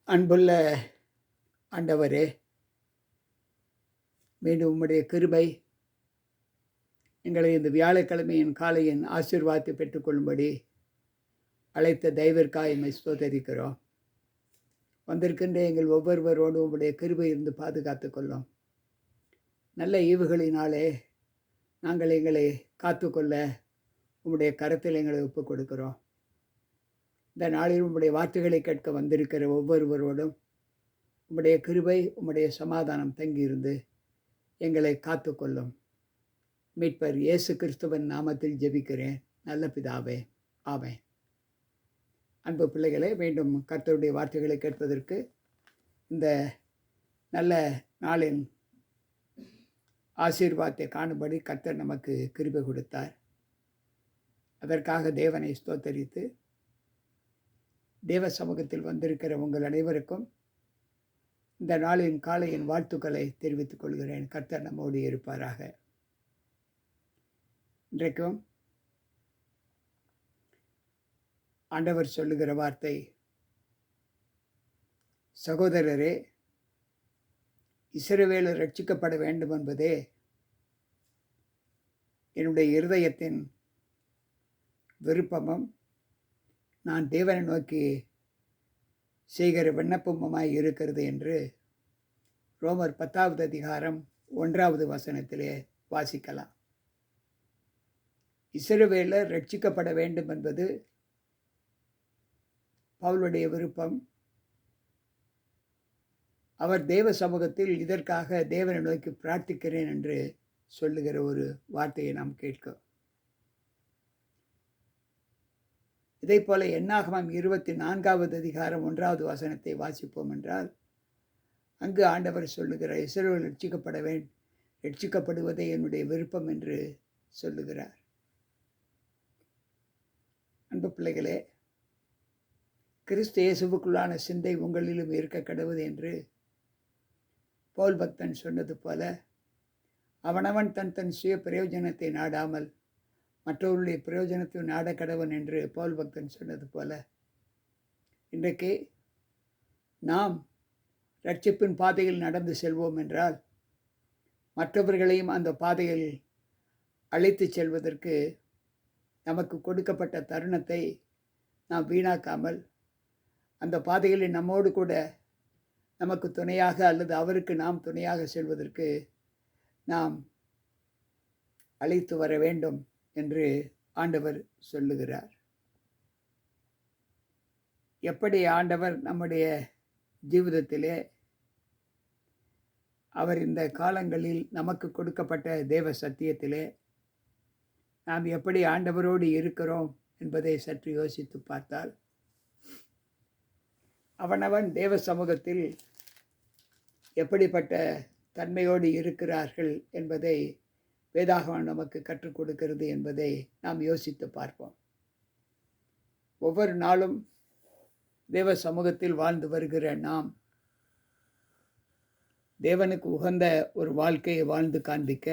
அன்புள்ள ஆண்டவரே, மீண்டும் உம்முடைய கிருபை எங்களை இந்த வியாழக்கிழமையின் காலையின் ஆசீர்வாதத்தை பெற்றுக்கொள்ளும்படி அழைத்த தயவிற்காக எம்மை ஸ்தோத்தரிக்கிறோம். வந்திருக்கின்ற எங்கள் ஒவ்வொருவரோடு உம்முடைய கிருபை இருந்து பாதுகாத்துக் கொள்ளும். நல்ல ஈவுகளினாலே நாங்கள் எங்களை காத்துக்கொள்ள உம்முடைய கரத்தில் எங்களை ஒப்புக் கொடுக்கிறோம். இந்த நாளில் உம்முடைய வார்த்தைகளை கேட்க வந்திருக்கிற ஒவ்வொருவரோடும் உம்முடைய கிருபை, உம்முடைய சமாதானம் தங்கியிருந்து எங்களை காத்துக்கொள்ளும். மீட்பர் இயேசு கிறிஸ்துவின் நாமத்தில் ஜெபிக்கிறேன் நல்ல பிதாவே, ஆமென். அன்பு பிள்ளைகளே, மீண்டும் கர்த்தருடைய வார்த்தைகளை கேட்பதற்கு இந்த நல்ல நாளின் ஆசீர்வாதத்தை காணும்படி கர்த்தர் நமக்கு கிருபை கொடுத்தார். அதற்காக தேவனை ஸ்தோத்தரித்து தேவ சமூகத்தில் வந்திருக்கிற உங்கள் அனைவருக்கும் இந்த நாளின் காலையின் வாழ்த்துக்களை தெரிவித்துக் கொள்கிறேன். கர்த்தர் நம்மோடு இருப்பாராக. இன்றைக்கும் ஆண்டவர் சொல்லுகிற வார்த்தை, சகோதரரே, இஸ்ரவேலர் ரட்சிக்கப்பட வேண்டும் என்பதே என்னுடைய இருதயத்தின் விருப்பமும் நான் தேவனை நோக்கி செய்கிற விண்ணப்பமுமாய் இருக்கிறது என்று ரோமர் 10வது அதிகாரம் 1வது வசனத்திலே வாசிக்கலாம். இஸ்ரவேலர் ரட்சிக்கப்பட வேண்டும் என்பது பவுலுடைய விருப்பம். அவர் தேவ சமூகத்தில் இதற்காக தேவனை நோக்கி பிரார்த்திக்கிறேன் என்று சொல்லுகிற ஒரு வார்த்தையை நாம் கேட்கிறோம். இதே போல என்னாகமம் 24வது அதிகாரம் 1வது வசனத்தை வாசிப்போம் என்றால், அங்கு ஆண்டவர் சொல்லுகிற இஸ்ரவேல் ரட்சிக்கப்படுவதே என்னுடைய விருப்பம் என்று சொல்லுகிறார். அன்பு பிள்ளைகளே, கிறிஸ்து இயேசுவுக்குள்ளான சிந்தை உங்களிலும் இருக்க கடவுது என்று பவுல் பக்தன் சொன்னது போல, அவனவன் தன் தன் சுய பிரயோஜனத்தை நாடாமல் மற்றவர்களுடைய பிரயோஜனத்தை நாட கடவன் என்று பவுல் பக்தன் சொன்னது போல, இன்றைக்கு நாம் ரட்சிப்பின் பாதையில் நடந்து செல்வோம் என்றால் மற்றவர்களையும் அந்த பாதையில் அழைத்து செல்வதற்கு நமக்கு கொடுக்கப்பட்ட தருணத்தை நாம் வீணாக்காமல் அந்த பாதையில் நம்மோடு கூட நமக்கு துணையாக அல்லது அவருக்கு நாம் துணையாக செல்வதற்கு நாம் அழைத்து வர வேண்டும் என்று ஆண்டவர் சொல்லுகிறார். எப்படி ஆண்டவர் நம்முடைய ஜீவிதத்திலே அவர் இந்த காலங்களில் நமக்கு கொடுக்கப்பட்ட தேவ சத்தியத்திலே நாம் எப்படி ஆண்டவரோடு இருக்கிறோம் என்பதை சற்று யோசித்து பார்த்தால், அவனவன் தேவ சமூகத்தில் எப்படிப்பட்ட தன்மையோடு இருக்கிறார்கள் என்பதை வேதாகமம் நமக்கு கற்றுக் கொடுக்கிறது என்பதை நாம் யோசித்து பார்ப்போம். ஒவ்வொரு நாளும் தேவ சமூகத்தில் வாழ்ந்து வருகிற நாம் தேவனுக்கு உகந்த ஒரு வாழ்க்கையை வாழ்ந்து காண்பிக்க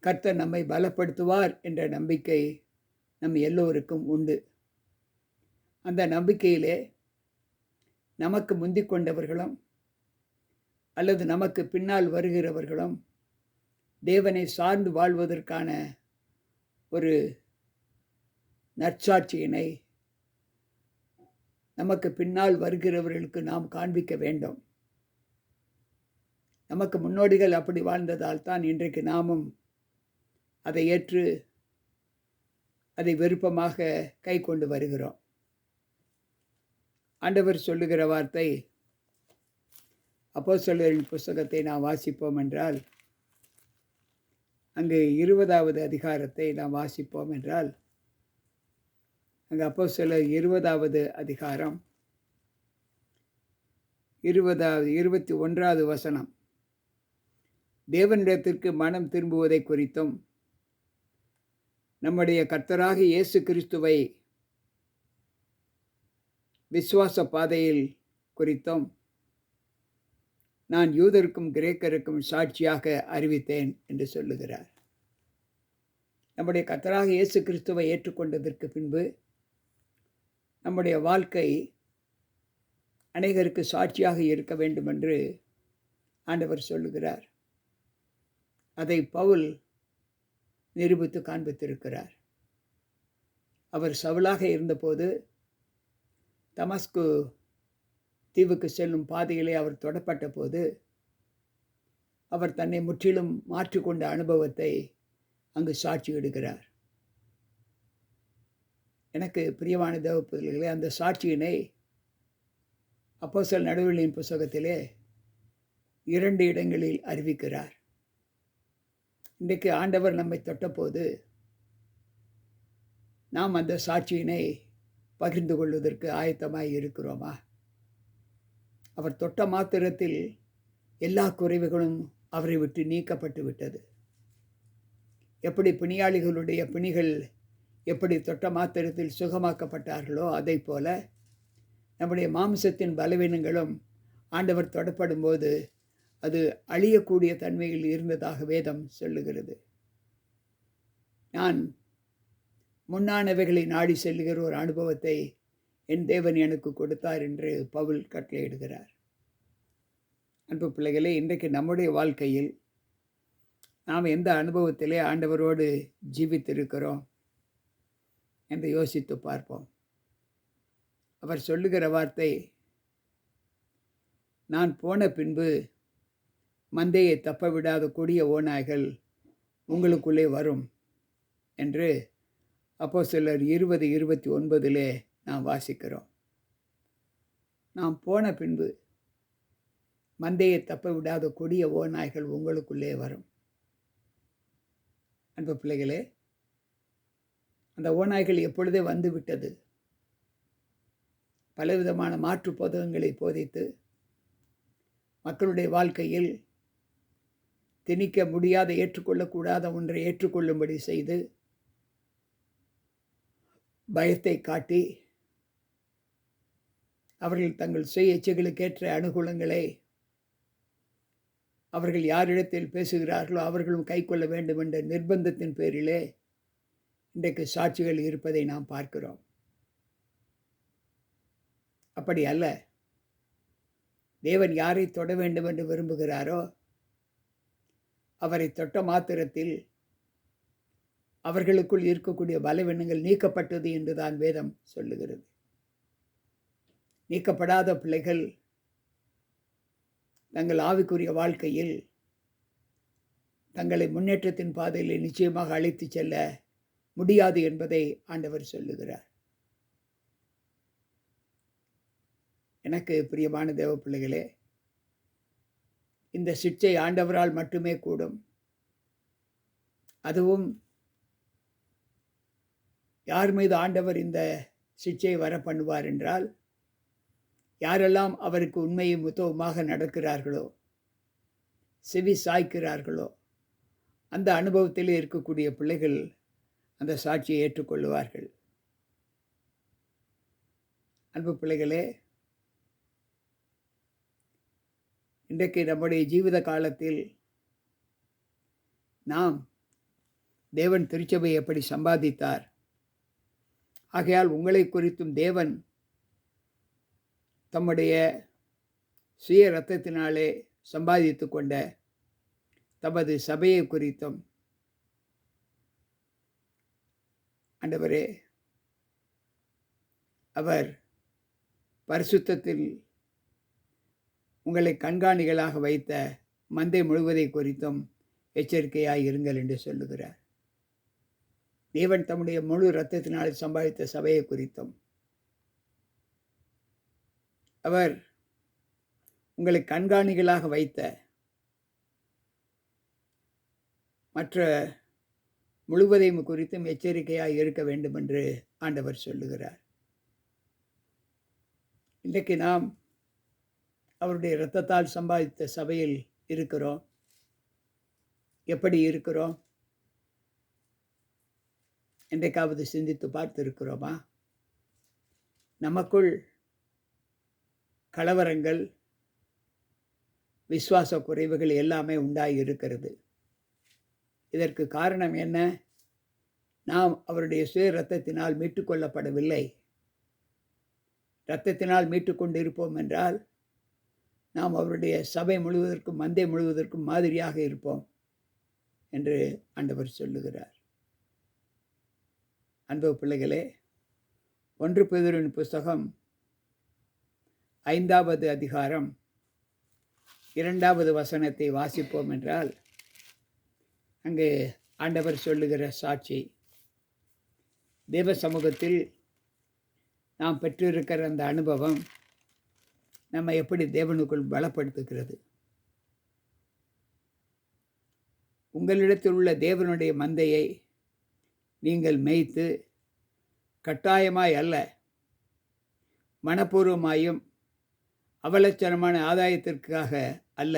கர்த்தர் நம்மை பலப்படுத்துவார் என்ற நம்பிக்கை நம் எல்லோருக்கும் உண்டு. அந்த நம்பிக்கையிலே நமக்கு முந்திக் கொண்டவர்களும் அல்லது நமக்கு பின்னால் வருகிறவர்களும் தேவனை சார்ந்து வாழ்வதற்கான ஒரு நற்சாட்சியினை நமக்கு பின்னால் வருகிறவர்களுக்கு நாம் காண்பிக்க வேண்டும். நமக்கு முன்னோடிகள் அப்படி வாழ்ந்ததால் தான் இன்றைக்கு நாமும் அதை ஏற்று அதை விருப்பமாக கை கொண்டு வருகிறோம். ஆண்டவர் சொல்லுகிற வார்த்தை, அப்போஸ்தலரின் புஸ்தகத்தை நாம் வாசிப்போம் என்றால், அங்கு 20வது அதிகாரத்தை நாம் வாசிப்போம் என்றால், அங்கு அப்போஸ்தலர் 20வது அதிகாரம் 21வது வசனம், தேவனிடத்திற்கு மனம் திரும்புவதை குறித்தும் நம்முடைய கர்த்தராகிய இயேசு கிறிஸ்துவை விசுவாச பாதையில் குறித்தும் நான் யூதருக்கும் கிரேக்கருக்கும் சாட்சியாக அறிவித்தேன் என்று சொல்லுகிறார். நம்முடைய கர்த்தராகிய இயேசு கிறிஸ்துவை ஏற்றுக்கொண்டதற்கு பின்பு நம்முடைய வாழ்க்கை அநேகருக்கு சாட்சியாக இருக்க வேண்டும் என்று ஆண்டவர் சொல்லுகிறார். அதை பவுல் நிரூபித்து காண்பித்திருக்கிறார். அவர் சவுலாக இருந்தபோது தமஸ்கு தீவுக்கு செல்லும் பாதையிலே அவர் தொடப்பட்ட போது அவர் தன்னை முற்றிலும் மாற்றிக்கொண்ட அனுபவத்தை அங்கு சாட்சியிடுகிறார். எனக்கு பிரியமான தேவ பிள்ளைகளே, அந்த சாட்சியினை அப்போஸ்தலர் நடுவழியின் புத்தகத்திலே 2 இடங்களில் அறிவிக்கிறார். இன்றைக்கு ஆண்டவர் நம்மை தொட்டபோது நாம் அந்த சாட்சியினை பகிர்ந்து கொள்வதற்கு ஆயத்தமாய் இருக்கிறோமா? அவர் தொட்ட மாத்திரத்தில் எல்லா குறைவுகளும் அவரை விட்டு நீக்கப்பட்டு விட்டது. எப்படி பிணியாளிகளுடைய பிணிகள் எப்படி தொட்ட மாத்திரத்தில் சுகமாக்கப்பட்டார்களோ, அதை போல நம்முடைய மாம்சத்தின் பலவீனங்களும் ஆண்டவர் தொடப்படும் போது அது அழியக்கூடிய தன்மையில் இருந்ததாக வேதம் சொல்லுகிறது. நான் முன்னானவைகளை நாடி செல்லுகிற ஒரு அனுபவத்தை என் தேவன் எனக்கு கொடுத்தார் என்று பவுல் கட்டளையிடுகிறார். அன்பு பிள்ளைகளே, இன்றைக்கு நம்முடைய வாழ்க்கையில் நாம் எந்த அனுபவத்திலே ஆண்டவரோடு ஜீவித்திருக்கிறோம் என்று யோசித்து பார்ப்போம். அவர் சொல்லுகிற வார்த்தை, நான் போன பின்பு மந்தையை தப்ப விடாத கொடிய ஓநாய்கள் உங்களுக்குள்ளே வரும் என்று அப்போஸ்தலர் 20:29 நாம் வாசிக்கிறோம். நாம் போன பின்பு மந்தையை தப்ப விடாத கொடிய ஓநாய்கள் உங்களுக்குள்ளே வரும். அன்பு பிள்ளைகளே, அந்த ஓநாய்கள் எப்பொழுதே வந்து விட்டது. பலவிதமான மாற்று போதகங்களை போதித்து மக்களுடைய வாழ்க்கையில் திணிக்க முடியாத, ஏற்றுக்கொள்ளக்கூடாத ஒன்றை ஏற்றுக்கொள்ளும்படி செய்து பயத்தை காட்டி அவர்கள் தங்கள் சுய இச்சைகளுக்கேற்ற அனுகூலங்களை அவர்கள் யாரிடத்தில் பேசுகிறார்களோ அவர்களும் கை கொள்ள வேண்டும் என்ற நிர்பந்தத்தின் பேரிலே இன்றைக்கு சாட்சிகள் இருப்பதை நாம் பார்க்கிறோம். அப்படி அல்ல. தேவன் யாரை தொட வேண்டும் என்று விரும்புகிறாரோ அவரை தொட்ட மாத்திரத்தில் அவர்களுக்குள் இருக்கக்கூடிய பலவீனங்கள் நீக்கப்பட்டது என்றுதான் வேதம் சொல்லுகிறது. நீக்கப்படாத பிள்ளைகள் தங்கள் ஆவிக்குரிய வாழ்க்கையில் தங்களை முன்னேற்றத்தின் பாதையில் நிச்சயமாக அழைத்து செல்ல முடியாது என்பதை ஆண்டவர் சொல்லுகிறார். எனக்கு பிரியமான தேவ பிள்ளைகளே, இந்த சிட்சை ஆண்டவரால் மட்டுமே கூடும். அதுவும் யார் மீது ஆண்டவர் இந்த சிட்சையை வர பண்ணுவார் என்றால், யாரெல்லாம் அவருக்கு உண்மையும் உத்தவமாக நடக்கிறார்களோ, செவி சாய்க்கிறார்களோ, அந்த அனுபவத்திலே இருக்கக்கூடிய பிள்ளைகள் அந்த சாட்சியை ஏற்றுக்கொள்வார்கள். அன்பு பிள்ளைகளே, இன்றைக்கு நம்முடைய ஜீவித காலத்தில் நாம் தேவன் திருச்சபை எப்படி சம்பாதித்தார், ஆகையால் உங்களை குறித்தும் தேவன் தம்முடைய சுய இரத்தத்தினாலே சம்பாதித்து கொண்ட தமது சபையை குறித்தும், ஆண்டவரே, அவர் பரிசுத்தத்தில் உங்களை கண்காணிகளாக வைத்த மந்தை முழுவதை குறித்தும் எச்சரிக்கையாய் இருங்கள் என்று சொல்லுகிறார். தேவன் தம்முடைய முழு இரத்தத்தினால் சம்பாதித்த சபையை குறித்தும், அவர் உங்களை கண்காணிகளாக வைத்த மற்ற முழுவதையும் குறித்தும் எச்சரிக்கையாய் இருக்க வேண்டும் என்று ஆண்டவர் சொல்லுகிறார். இன்றைக்கு நாம் அவருடைய இரத்தத்தால் சம்பாதித்த சபையில் இருக்கிறோம். எப்படி இருக்கிறோம்? என்றைக்காவது சிந்தித்து பார்த்து இருக்கிறோமா? நமக்குள் கலவரங்கள், விசுவாச குறைவுகள் எல்லாமே உண்டாகி இருக்கிறது. இதற்கு காரணம் என்ன? நாம் அவருடைய சுய இரத்தத்தினால் மீட்டுக்கொள்ளப்படவில்லை. இரத்தத்தினால் மீட்டு கொண்டு இருப்போம் என்றால் நாம் அவருடைய சபை முழுவதற்கும் மந்தை முழுவதற்கும் மாதிரியாக இருப்போம் என்று ஆண்டவர் சொல்லுகிறார். அன்பு பிள்ளைகளே, 1 பேதுருவின் புஸ்தகம் 5வது அதிகாரம் 2வது வசனத்தை வாசிப்போம் என்றால் அங்கு ஆண்டவர் சொல்லுகிற சாட்சி, தேவ சமூகத்தில் நாம் பெற்றிருக்கிற அந்த அனுபவம் நம்ம எப்படி தேவனுக்குள் பலப்படுத்துகிறது. உங்களிடத்தில் உள்ள தேவனுடைய மந்தையை நீங்கள் மேய்த்து கட்டாயமாய் அல்ல, மனப்பூர்வமாயும் அவலட்சணமான ஆதாயத்திற்காக அல்ல,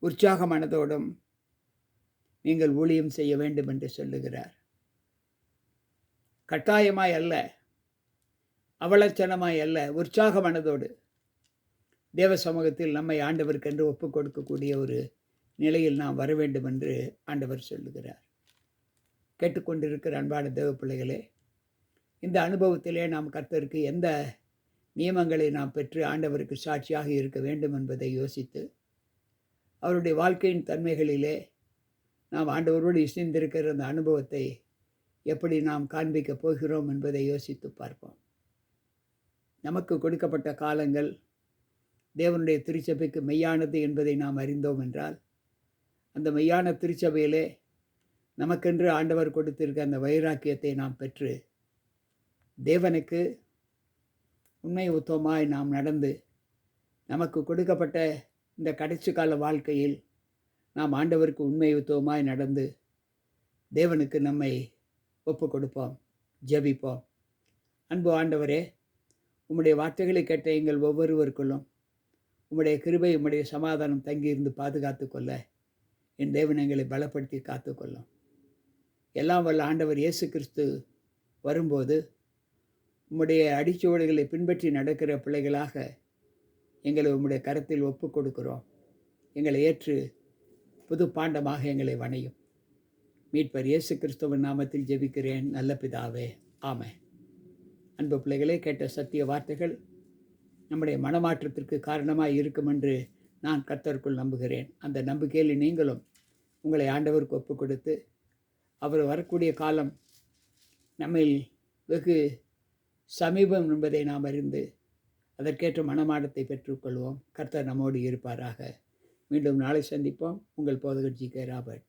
உற்சாக மனதோடும் நீங்கள் ஊழியம் செய்ய வேண்டும் என்று சொல்லுகிறார். கட்டாயமாய் அல்ல, அவலட்சணமாய் அல்ல, உற்சாக மனதோடு தேவ சமூகத்தில் நம்மை ஆண்டவருக்கென்று ஒப்புக் கொடுக்கக்கூடிய ஒரு நிலையில் நாம் வர வேண்டும் என்று ஆண்டவர் சொல்லுகிறார். கேட்டுக்கொண்டிருக்கிற அன்பான தேவ பிள்ளைகளே, இந்த அனுபவத்திலே நாம் கர்த்தருக்கு எந்த நியமங்களை நாம் பெற்று ஆண்டவருக்கு சாட்சியாக இருக்க வேண்டும் என்பதை யோசித்து, அவருடைய வாழ்க்கையின் தன்மைகளிலே நாம் ஆண்டவரோடு இசைந்திருக்கிற அந்த அனுபவத்தை எப்படி நாம் காண்பிக்கப் போகிறோம் என்பதை யோசித்து பார்ப்போம். நமக்கு கொடுக்கப்பட்ட காலங்கள் தேவனுடைய திருச்சபைக்கு மெய்யானது என்பதை நாம் அறிந்தோம் என்றால், அந்த மெய்யான திருச்சபையிலே நமக்கென்று ஆண்டவர் கொடுத்திருக்க அந்த வைராக்கியத்தை நாம் பெற்று தேவனுக்கு உண்மை உத்தமாய் நாம் நடந்து, நமக்கு கொடுக்கப்பட்ட இந்த கடைசி கால வாழ்க்கையில் நாம் ஆண்டவருக்கு உண்மை உத்தமாய் நடந்து தேவனுக்கு நம்மை ஒப்பு கொடுப்போம், ஜெபிப்போம். அன்பு ஆண்டவரே, உம்முடைய வார்த்தைகளை கேட்ட எங்கள் ஒவ்வொருவருக்குள்ளும் உம்முடைய கிருபை, உம்முடைய சமாதானம் தங்கியிருந்து பாதுகாத்து கொள்ள என் தேவன் எங்களை பலப்படுத்தி காத்துக்கொள்ளும். எல்லாம் வல்ல ஆண்டவர் இயேசு கிறிஸ்து வரும்போது உம்முடைய அடிச்சுவடுகளை பின்பற்றி நடக்கிற பிள்ளைகளாக எங்களை உம்முடைய கரத்தில் ஒப்பு கொடுக்கிறோம். எங்களை ஏற்று புது பாண்டமாக எங்களை வணையும். மீட்பர் இயேசு கிறிஸ்துவின் நாமத்தில் ஜெபிக்கிறேன் நல்ல பிதாவே, ஆமென். அன்பு பிள்ளைகளே, கேட்ட சத்திய வார்த்தைகள் நம்முடைய மனமாற்றத்திற்கு காரணமாக இருக்கும் என்று நான் கர்த்தருக்குள் நம்புகிறேன். அந்த நம்பிக்கையில் நீங்களும் உங்களை ஆண்டவருக்கு ஒப்பு கொடுத்து, அவர் வரக்கூடிய காலம் நம்மில் வெகு சமீபம் என்பதை நாம் அறிந்து அதற்கேற்ற மனமாற்றத்தை பெற்றுக்கொள்வோம். கர்த்தர் நம்மோடு இருப்பாராக. மீண்டும் நாளை சந்திப்போம். உங்கள் போதகர் ஜி.கே. ராபர்ட்.